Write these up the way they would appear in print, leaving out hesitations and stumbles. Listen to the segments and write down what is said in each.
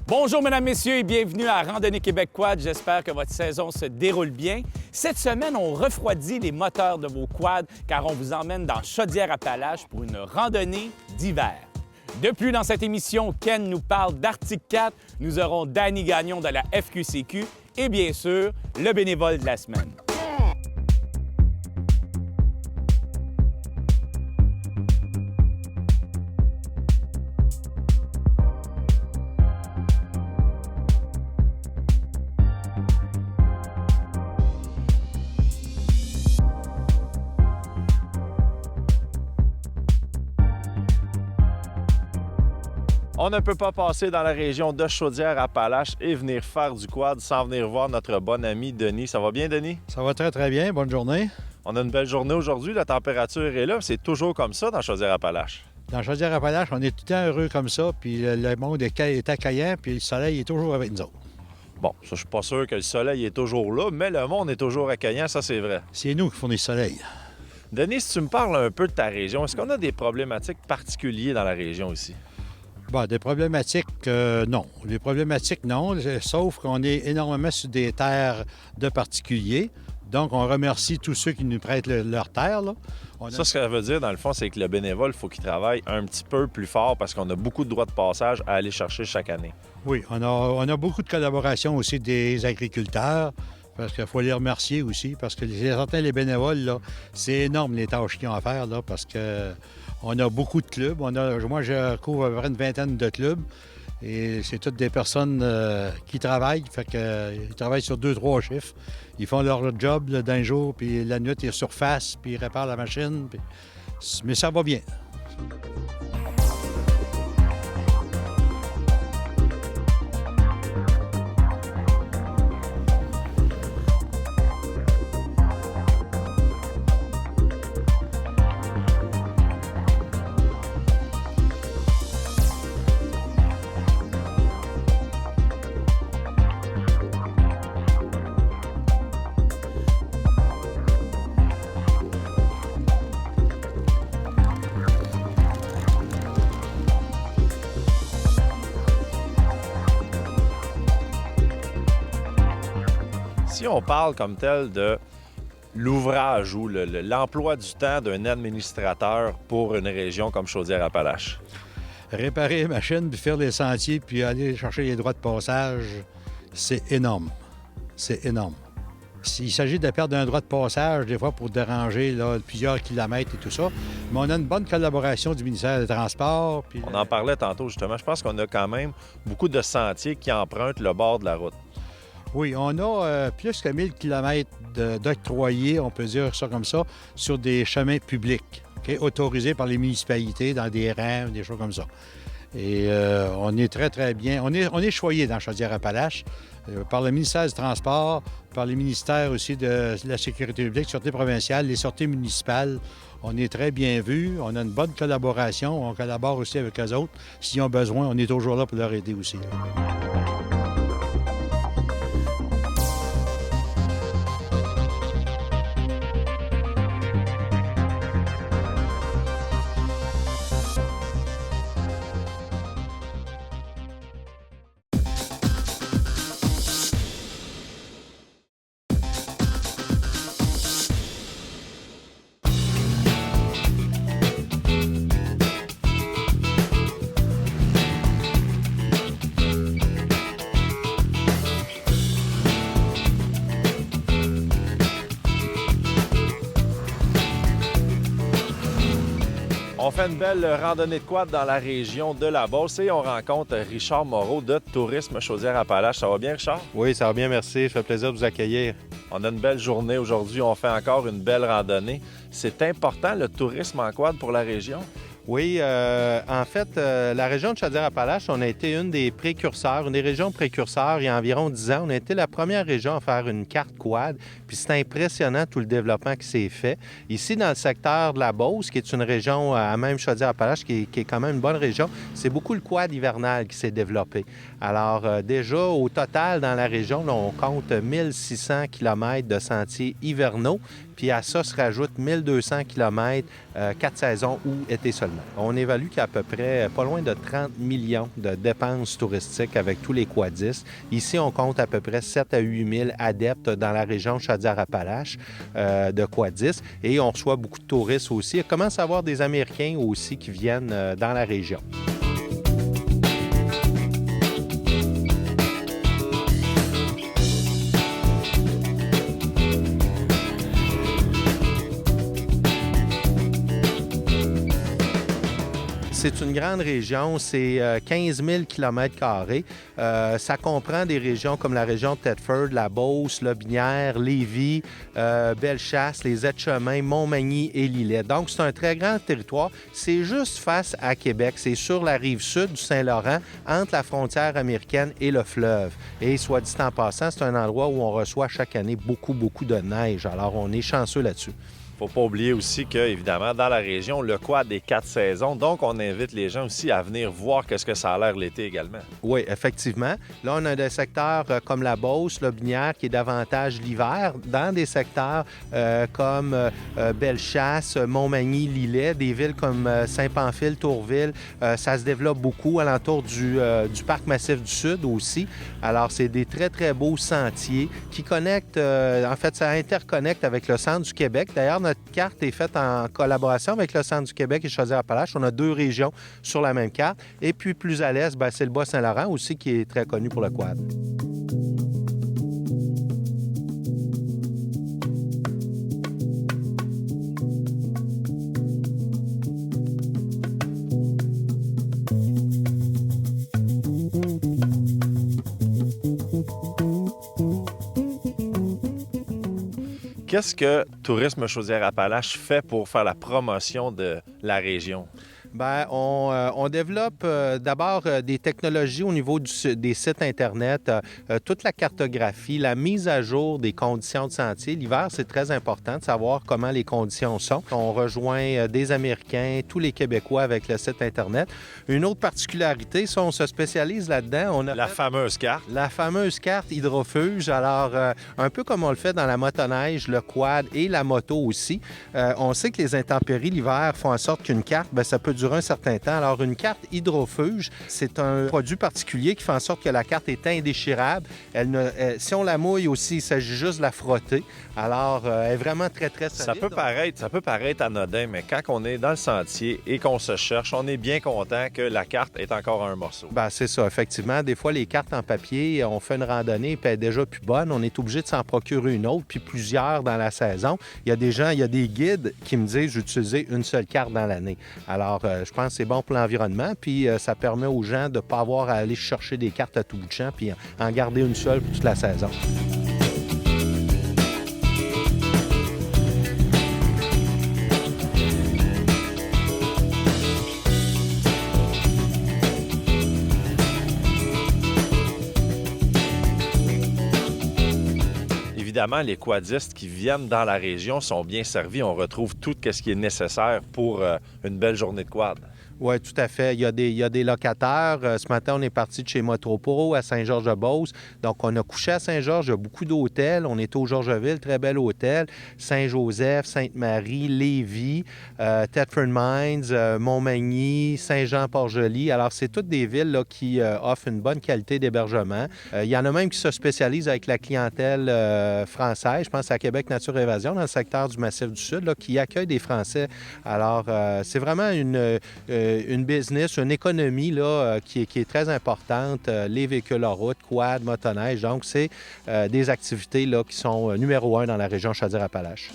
Bonjour, mesdames, messieurs, et bienvenue à Randonnée Québec Quad. J'espère que votre saison se déroule bien. Cette semaine, on refroidit les moteurs de vos quads car on vous emmène dans Chaudière-Appalaches pour une randonnée d'hiver. De plus, dans cette émission, Ken nous parle d'Arctic 4, nous aurons Danny Gagnon de la FQCQ et bien sûr, le bénévole de la semaine. On ne peut pas passer dans la région de Chaudière-Appalaches et venir faire du quad sans venir voir notre bon ami Denis. Ça va bien, Denis? Ça va très, très bien. Bonne journée. On a une belle journée aujourd'hui. La température est là. C'est toujours comme ça dans Chaudière-Appalaches. Dans Chaudière-Appalaches, on est tout le temps heureux comme ça, puis le monde est accueillant, puis le soleil est toujours avec nous autres. Bon, ça, je suis pas sûr que le soleil est toujours là, mais le monde est toujours accueillant, ça, c'est vrai. C'est nous qui fournissons le soleil. Denis, si tu me parles un peu de ta région, est-ce qu'on a des problématiques particulières dans la région ici? Bon, des problématiques, non. Les problématiques, non, sauf qu'on est énormément sur des terres de particuliers. Donc, on remercie tous ceux qui nous prêtent leurs terres, là. Ce que ça veut dire, dans le fond, c'est que le bénévole, il faut qu'il travaille un petit peu plus fort parce qu'on a beaucoup de droits de passage à aller chercher chaque année. Oui, on a beaucoup de collaboration aussi des agriculteurs, parce qu'il faut les remercier aussi, parce que les bénévoles, là, c'est énorme les tâches qu'ils ont à faire, là, parce que on a beaucoup de clubs. Moi, je couvre à peu près une vingtaine de clubs. Et c'est toutes des personnes qui travaillent. Fait qu'ils travaillent sur 2-3 chiffres. Ils font leur job là, d'un jour, puis la nuit, ils surfacent, puis ils réparent la machine. Mais ça va bien. Si on parle comme tel de l'ouvrage ou l'emploi du temps d'un administrateur pour une région comme Chaudière-Appalaches? Réparer les machines, puis faire les sentiers, puis aller chercher les droits de passage, c'est énorme. C'est énorme. S'il s'agit de perdre un droit de passage, des fois pour déranger là, plusieurs kilomètres et tout ça, mais on a une bonne collaboration du ministère des Transports. Puis on en parlait tantôt, justement. Je pense qu'on a quand même beaucoup de sentiers qui empruntent le bord de la route. Oui, on a plus que 1000 km d'octroyés, on peut dire ça comme ça, sur des chemins publics, okay, autorisés par les municipalités, dans des rangs, des choses comme ça. Et on est très, très bien. On est choyé dans Chaudière-Appalaches par le ministère du Transport, par les ministères aussi de la Sécurité publique, Sûreté provinciale, les sûretés municipales. On est très bien vus, on a une bonne collaboration, on collabore aussi avec eux autres. S'ils ont besoin, on est toujours là pour leur aider aussi. fait une belle randonnée de quad dans la région de la Beauce et on rencontre Richard Moreau de Tourisme Chaudière-Appalaches. Ça va bien, Richard? Oui, ça va bien, merci. Ça fait plaisir de vous accueillir. On a une belle journée aujourd'hui. On fait encore une belle randonnée. C'est important, le tourisme en quad pour la région? Oui, en fait, la région de Chaudière-Appalaches, on a été une des précurseurs, une des régions précurseurs il y a environ 10 ans. On a été la première région à faire une carte quad, puis c'est impressionnant tout le développement qui s'est fait. Ici, dans le secteur de la Beauce, qui est une région à même Chaudière-Appalaches, qui est quand même une bonne région, c'est beaucoup le quad hivernal qui s'est développé. Alors, déjà, au total, dans la région, là, on compte 1600 km de sentiers hivernaux. Puis à ça se rajoute 1200 km, 4 saisons ou été seulement. On évalue qu'il y a à peu près pas loin de 30 millions de dépenses touristiques avec tous les quadistes. Ici, on compte à peu près 7 à 8 000 adeptes dans la région Chaudière-Appalaches de quadistes. Et on reçoit beaucoup de touristes aussi. Il commence à y avoir des Américains aussi qui viennent dans la région. C'est une grande région, c'est 15 000 km². Ça comprend des régions comme la région de Thetford, la Beauce, Lotbinière, Lévis, Bellechasse, les Aides-Chemins, Montmagny et Lillet. Donc, c'est un très grand territoire. C'est juste face à Québec. C'est sur la rive sud du Saint-Laurent, entre la frontière américaine et le fleuve. Et soit dit en passant, c'est un endroit où on reçoit chaque année beaucoup de neige. Alors, on est chanceux là-dessus. Il ne faut pas oublier aussi que, évidemment, dans la région, le quad des 4 saisons. Donc, on invite les gens aussi à venir voir qu'est-ce que ça a l'air l'été également. Oui, effectivement. Là, on a des secteurs comme la Beauce, Lotbinière, qui est davantage l'hiver. Dans des secteurs comme Bellechasse, Montmagny, Lillet, des villes comme Saint-Pamphile, Tourville, ça se développe beaucoup alentour du Parc Massif du Sud aussi. Alors, c'est des très, très beaux sentiers qui connectent, en fait, ça interconnecte avec le centre du Québec. D'ailleurs, notre carte est faite en collaboration avec le Centre du Québec et Chaudière-Appalaches. On a 2 régions sur la même carte. Et puis, plus à l'est, c'est le Bas-Saint-Laurent aussi qui est très connu pour le quad. Qu'est-ce que Tourisme Chaudière-Appalaches fait pour faire la promotion de la région? Bien, on développe d'abord des technologies au niveau des sites Internet, toute la cartographie, la mise à jour des conditions de sentier. L'hiver, c'est très important de savoir comment les conditions sont. On rejoint des Américains, tous les Québécois avec le site Internet. Une autre particularité, ça, on se spécialise là-dedans. On a la fameuse carte. La fameuse carte hydrofuge. Alors, un peu comme on le fait dans la motoneige, le quad et la moto aussi. On sait que les intempéries l'hiver font en sorte qu'une carte, bien, ça peut durer un certain temps. Alors, une carte hydrofuge, c'est un produit particulier qui fait en sorte que la carte est indéchirable. Si on la mouille aussi, il s'agit juste de la frotter. Alors, elle est vraiment très, très solide. Ça peut paraître anodin, mais quand on est dans le sentier et qu'on se cherche, on est bien content que la carte est encore un morceau. Bien, c'est ça, effectivement. Des fois, les cartes en papier, on fait une randonnée, puis elle est déjà plus bonne. On est obligé de s'en procurer une autre, puis plusieurs dans la saison. Il y a des gens, il y a des guides qui me disent j'utilisais une seule carte dans l'année. Alors, je pense que c'est bon pour l'environnement, puis ça permet aux gens de ne pas avoir à aller chercher des cartes à tout bout de champ, puis en garder une seule pour toute la saison. Évidemment, les quadistes qui viennent dans la région sont bien servis. On retrouve tout ce qui est nécessaire pour une belle journée de quad. Oui, tout à fait. Il y a des locataires. Ce matin, on est parti de chez Motropro à Saint-Georges-de-Beauce. Donc, on a couché à Saint-Georges. Il y a beaucoup d'hôtels. On est au Georgeville, très bel hôtel. Saint-Joseph, Sainte-Marie, Lévis, Thetford Mines, Montmagny, Saint-Jean-Port-Joli. Alors, c'est toutes des villes là, qui offrent une bonne qualité d'hébergement. Il y en a même qui se spécialisent avec la clientèle française. Je pense à Québec Nature Évasion, dans le secteur du Massif du Sud, là, qui accueille des Français. Alors, c'est vraiment une business, une économie là, qui est très importante. Les véhicules en route, quad, motoneige. Donc, c'est des activités là, qui sont numéro 1 dans la région Chaudière-Appalaches.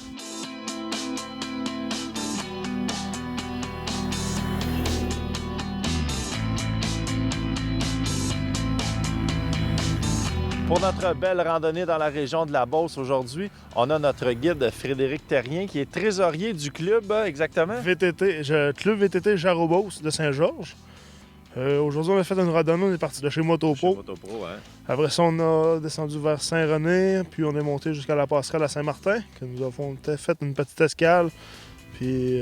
Pour notre belle randonnée dans la région de la Beauce aujourd'hui, on a notre guide Frédéric Terrien qui est trésorier du club, exactement. Club VTT Jarreau-Beauce de Saint-Georges. Aujourd'hui, on a fait une randonnée, on est parti de chez Motopro. Motopro, hein? Après ça, on a descendu vers Saint-René, puis on est monté jusqu'à la passerelle à Saint-Martin, que nous avons fait une petite escale. Puis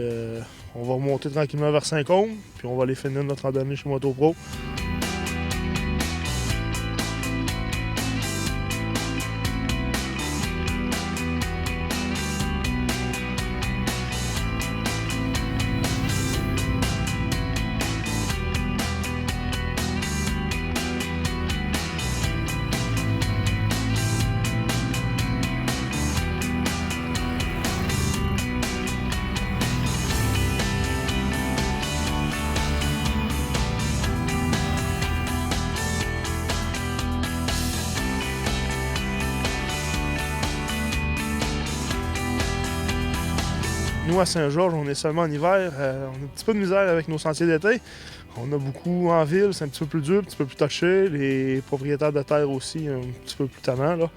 on va remonter tranquillement vers Saint-Côme, puis on va aller finir notre randonnée chez Motopro. Nous, à Saint-Georges, on est seulement en hiver. On a un petit peu de misère avec nos sentiers d'été. On a beaucoup en ville, c'est un petit peu plus dur, un petit peu plus touché. Les propriétaires de terre aussi, un petit peu plus tannants, là.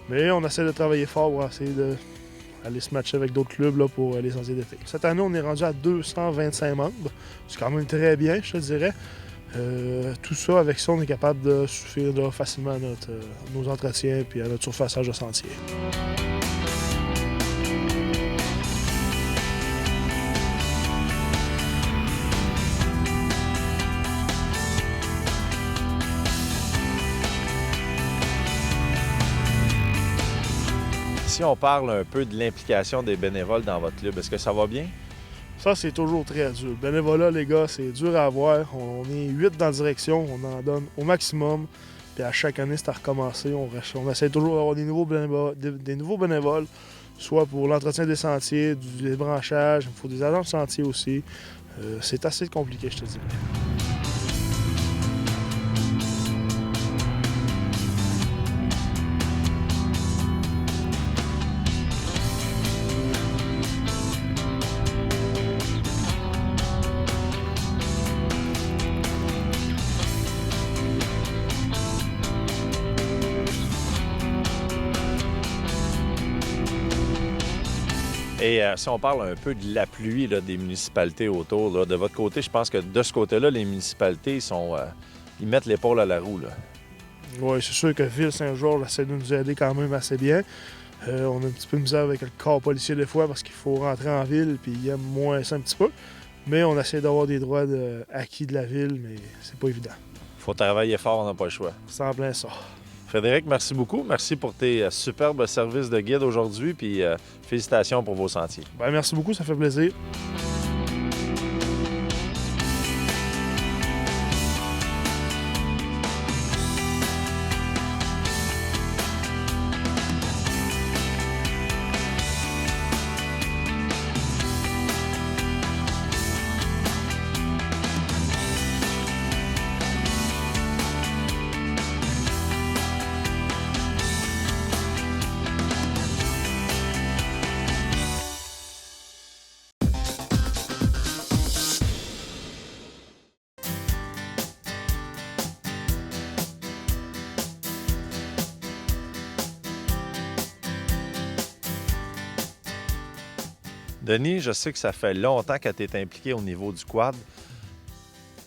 Mais on essaie de travailler fort pour essayer d'aller se matcher avec d'autres clubs là, pour les sentiers d'été. Cette année, on est rendu à 225 membres. C'est quand même très bien, je te dirais. Tout ça, avec ça, on est capable de suffire là, facilement à nos entretiens et à notre surfaçage de sentier. Si on parle un peu de l'implication des bénévoles dans votre club, est-ce que ça va bien? Ça, c'est toujours très dur. Le bénévolat, les gars, c'est dur à avoir. On est 8 dans la direction, on en donne au maximum. Puis à chaque année, c'est à recommencer. On essaie toujours d'avoir des nouveaux bénévoles, soit pour l'entretien des sentiers, du débranchage, il faut des agents de sentier aussi. C'est assez compliqué, je te dirais. Et si on parle un peu de l'appui des municipalités autour, là, de votre côté, je pense que de ce côté-là, les municipalités, ils mettent l'épaule à la roue. Oui, c'est sûr que Ville-Saint-Georges essaie de nous aider quand même assez bien. On a un petit peu de misère avec le corps policier des fois parce qu'il faut rentrer en ville puis ils aiment moins ça un petit peu. Mais on essaie d'avoir des droits acquis de la ville, mais c'est pas évident. Faut travailler fort, on n'a pas le choix. C'est en plein ça. Frédéric, merci beaucoup. Merci pour tes superbes services de guide aujourd'hui, puis félicitations pour vos sentiers. Bien, merci beaucoup, ça fait plaisir. Denis, je sais que ça fait longtemps que tu es impliqué au niveau du quad.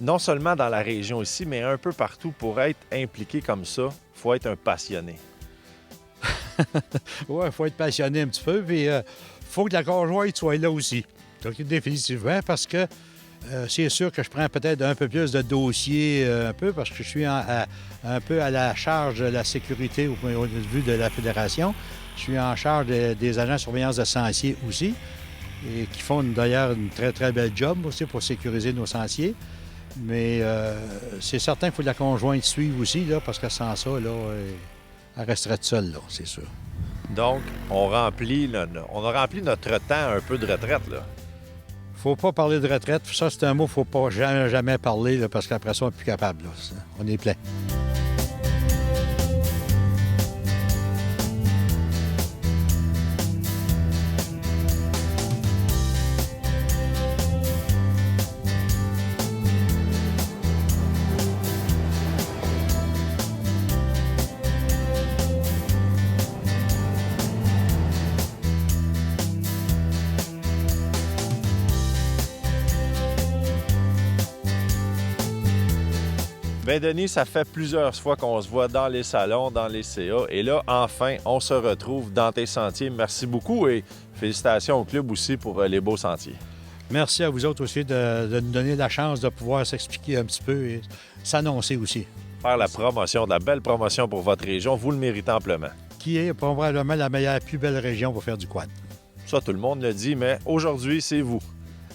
Non seulement dans la région ici, mais un peu partout. Pour être impliqué comme ça, il faut être un passionné. Oui, il faut être passionné un petit peu, puis il faut que la conjointe soit là aussi. Donc, définitivement, parce que c'est sûr que je prends peut-être un peu plus de dossiers, parce que je suis un peu à la charge de la sécurité au point de vue de la Fédération. Je suis en charge des agents de surveillance de sentiers aussi, et qui font d'ailleurs une très, très belle job aussi pour sécuriser nos sentiers. Mais c'est certain qu'il faut que la conjointe suive aussi, là, parce que sans ça, là, elle resterait toute seule, là, c'est sûr. Donc, on a rempli notre temps un peu de retraite, là. Faut pas parler de retraite. Ça, c'est un mot qu'il ne faut pas jamais parler, là, parce qu'après ça, on n'est plus capable. Là. On est plein. Mais Denis, ça fait plusieurs fois qu'on se voit dans les salons, dans les CA. Et là, enfin, on se retrouve dans tes sentiers. Merci beaucoup et félicitations au club aussi pour les beaux sentiers. Merci à vous autres aussi de nous donner la chance de pouvoir s'expliquer un petit peu et s'annoncer aussi. Faire la promotion, de la belle promotion pour votre région, vous le méritez amplement. Qui est probablement la meilleure, plus belle région pour faire du quad. Ça, tout le monde le dit, mais aujourd'hui, c'est vous.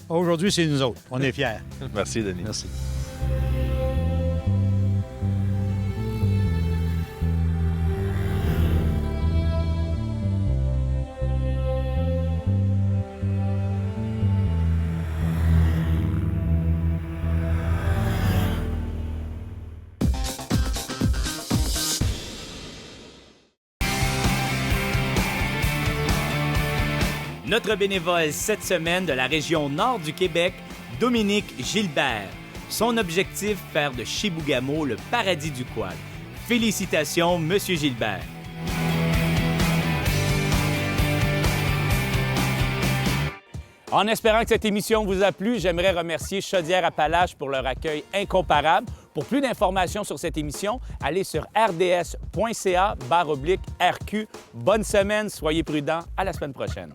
Aujourd'hui, c'est nous autres. On est fiers. Merci, Denis. Merci. Notre bénévole cette semaine de la région nord du Québec, Dominique Gilbert. Son objectif, faire de Chibougamau le paradis du quad. Félicitations, Monsieur Gilbert. En espérant que cette émission vous a plu, j'aimerais remercier Chaudière-Appalaches pour leur accueil incomparable. Pour plus d'informations sur cette émission, allez sur rds.ca/RQ. Bonne semaine, soyez prudents. À la semaine prochaine.